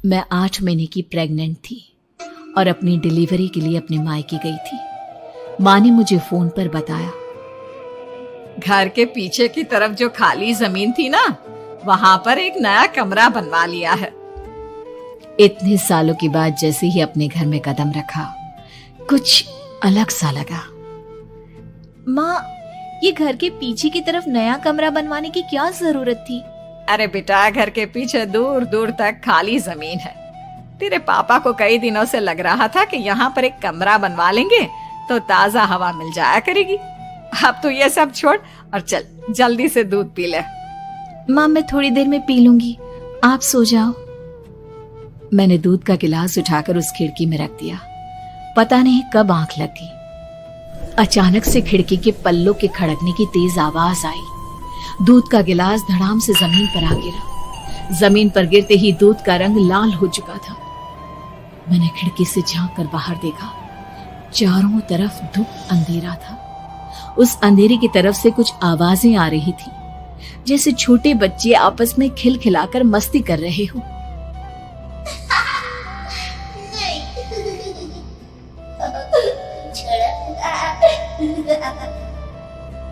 मैं 8 महीने की प्रेग्नेंट थी और अपनी डिलीवरी के लिए अपने मायके गई थी। माँ ने मुझे फोन पर बताया, घर के पीछे की तरफ जो खाली जमीन थी ना, वहां पर एक नया कमरा बनवा लिया है। इतने सालों के बाद जैसे ही अपने घर में कदम रखा, कुछ अलग सा लगा। माँ, ये घर के पीछे की तरफ नया कमरा बनवाने की क्या जरूरत थी? अरे बेटा, घर के पीछे दूर दूर तक खाली जमीन है। तेरे पापा को कई दिनों से लग रहा था कि यहाँ पर एक कमरा बनवा लेंगे तो ताजा हवा मिल जाया करेगी। अब तो ये सब छोड़ और चल जल्दी से दूध पी ले। माँ, मैं थोड़ी देर में पी लूंगी, आप सो जाओ। मैंने दूध का गिलास उठाकर उस खिड़की में रख दिया। पता नहीं कब आंख लगी, अचानक से खिड़की के पल्लों के खड़कने की तेज आवाज आई। दूध का गिलास धड़ाम से जमीन पर आ गिरा। जमीन पर गिरते ही दूध का रंग लाल हो चुका था। मैंने खिड़की से झांक कर बाहर देखा। चारों तरफ धूप अंधेरा था। उस अंधेरे की तरफ से कुछ आवाजें आ रही थी, जैसे छोटे बच्चे आपस में खिलखिलाकर मस्ती कर रहे हो।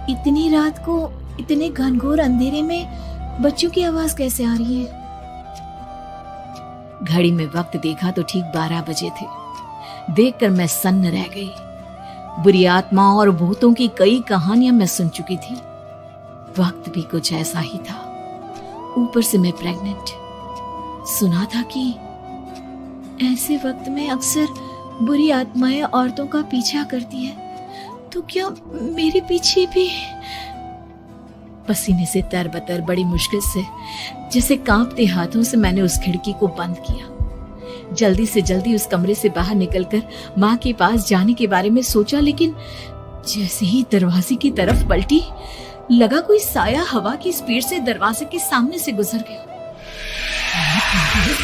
इतनी रात को इतने घनघोर अंधेरे में बच्चों की आवाज कैसे आ रही है? घड़ी में वक्त देखा तो ठीक 12 बजे थे। देखकर मैं सन्न रह गई। बुरी आत्मा और भूतों की कई कहानियां मैं सुन चुकी थी। वक्त भी कुछ ऐसा ही था। ऊपर से मैं प्रेग्नेंट। सुना था कि ऐसे वक्त में अक्सर बुरी आत्माएं औरतों का पीछा करती है, तो क्या मेरे पीछे भी? पसीने से तरबतर बड़ी मुश्किल से, जैसे कांपते हाथों से मैंने उस खिड़की को बंद किया। जल्दी से जल्दी उस कमरे से बाहर निकलकर माँ के पास जाने के बारे में सोचा, लेकिन जैसे ही दरवाजे की तरफ पलटी, लगा कोई साया हवा की स्पीड से दरवाजे के सामने से गुजर गया।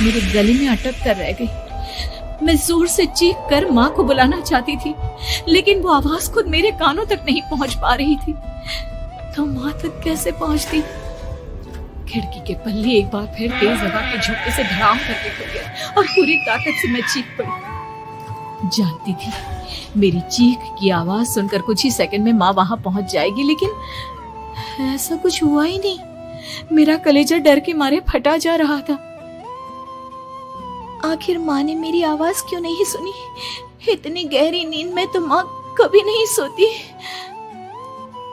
मेरे गले में अटक कर रह गई। मैं जोर से चीख कर माँ को बुलाना चाहती थी, लेकिन वो आवाज खुद मेरे कानों तक नहीं पहुंच पा रही थी। तो माँ तक कैसे पहुंचती? खिड़की के पल्ले एक बार फिर तेज हवा के झोंके से धड़ाम करके खुल गए और पूरी ताकत से मैं चीख पड़ी। जानती थी मेरी चीख की आवाज सुनकर कुछ ही सेकंड में माँ वहां पहुंच जाएगी, लेकिन ऐसा कुछ हुआ ही नहीं। मेरा कलेजा डर के मारे फटा जा रहा था। आखिर माँ ने मेरी आवाज क्यों नहीं सुनी? इतनी गहरी नींद में तो माँ कभी नहीं सोती।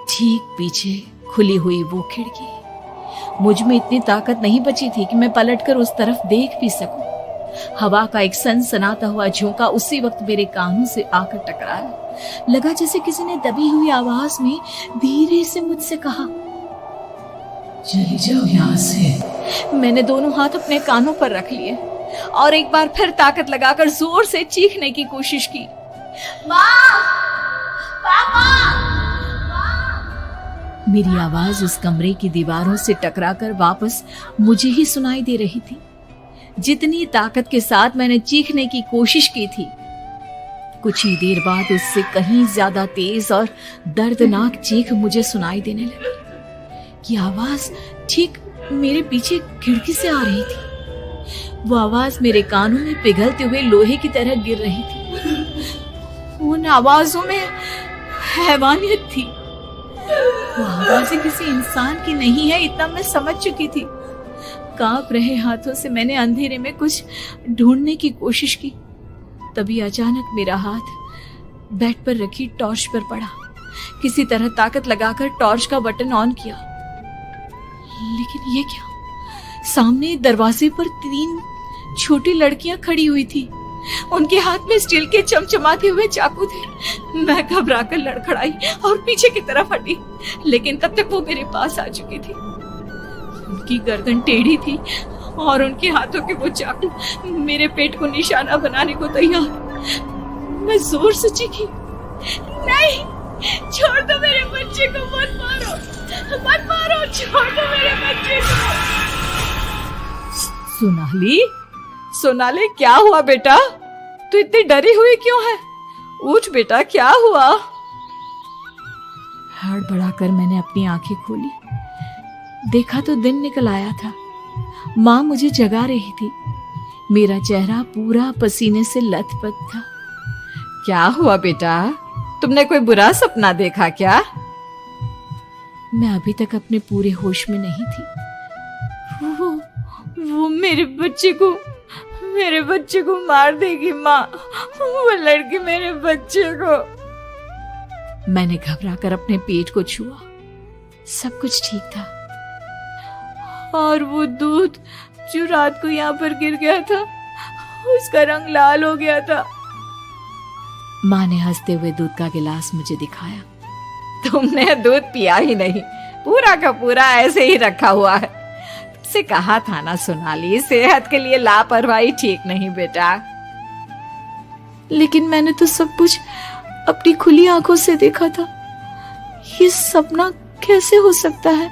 ठीक पीछे खुली हुई वो खिड़की। मुझ में इतनी ताकत नहीं बची थी कि मैं पलटकर उस तरफ देख भी सकूं। हवा का एक सनसनाता हुआ झोंका उसी वक्त मेरे कानों से आकर टकराया। लगा जैसे किसी ने दबी हुई आवाज में धीरे से मुझसे कहा, चली जाओ यहाँ से। मैंने दोनों हाथ अपने कानों पर रख लिए और एक बार फिर ताकत लगाकर जोर से चीखने की कोशिश की। माँ! पापा! मेरी आवाज उस कमरे की दीवारों से टकराकर वापस मुझे ही सुनाई दे रही थी। जितनी ताकत के साथ मैंने चीखने की कोशिश की थी, कुछ ही देर बाद उससे कहीं ज्यादा तेज और दर्दनाक चीख मुझे सुनाई देने लगी। ये आवाज ठीक मेरे पीछे खिड़की से आ रही थी। वो आवाज मेरे कानों में पिघलते हुए लोहे की तरह गिर रही थी। उन आवाजों में हैवानियत थी। वो आवाजें किसी इंसान की नहीं है, इतना मैं समझ चुकी थी। कांप रहे हाथों से मैंने अंधेरे में कुछ ढूंढने की कोशिश की। तभी अचानक मेरा हाथ बेड पर रखी टॉर्च पर पड़ा। किसी तरह ताकत लगाकर टॉर्च का बटन ऑन किया, लेकिन ये क्या? सामने दरवाजे पर 3 छोटी लड़कियां खड़ी हुई थी। उनके हाथ में स्टील के चमचमाते हुए चाकू थे। मैं घबराकर लड़खड़ाई और पीछे की तरफ हटी, लेकिन तब तक वो मेरे पास आ चुकी थी। उनकी गर्दन टेढ़ी थी और उनके हाथों के वो चाकू मेरे पेट को निशाना बनाने को तैयार। मैं जोर से चीखी, नहीं, छोड़ दो मेरे बच्चे को, मत मारो, मत मारो, छोड़ दो मेरे बच्चे को। सोनाली, क्या हुआ बेटा? तू इतनी डरी हुई क्यों है? उठ बेटा, क्या हुआ? हड़बड़ाकर मैंने अपनी आंखें खोली। देखा तो दिन निकल आया था। माँ मुझे जगा रही थी। मेरा चेहरा पूरा पसीने से लथपथ था। क्या हुआ बेटा, तुमने कोई बुरा सपना देखा क्या? मैं अभी तक अपने पूरे होश में नहीं थी। वो मेरे बच्चे को मार देगी माँ, वो लड़की मेरे बच्चे को। मैंने घबराकर अपने पेट को छुआ। सब कुछ ठीक था, और वो दूध जो रात को यहाँ पर गिर गया था, उसका रंग लाल हो गया था। माँ ने हंसते हुए दूध का गिलास मुझे दिखाया। तुमने दूध पिया ही नहीं, पूरा का पूरा ऐसे ही रखा हुआ है। तुमसे कहा था ना सोनाली, सेहत के लिए लापरवाही ठीक नहीं बेटा। लेकिन मैंने तो सब कुछ अपनी खुली आंखों से देखा था। ये सपना कैसे हो सकता है?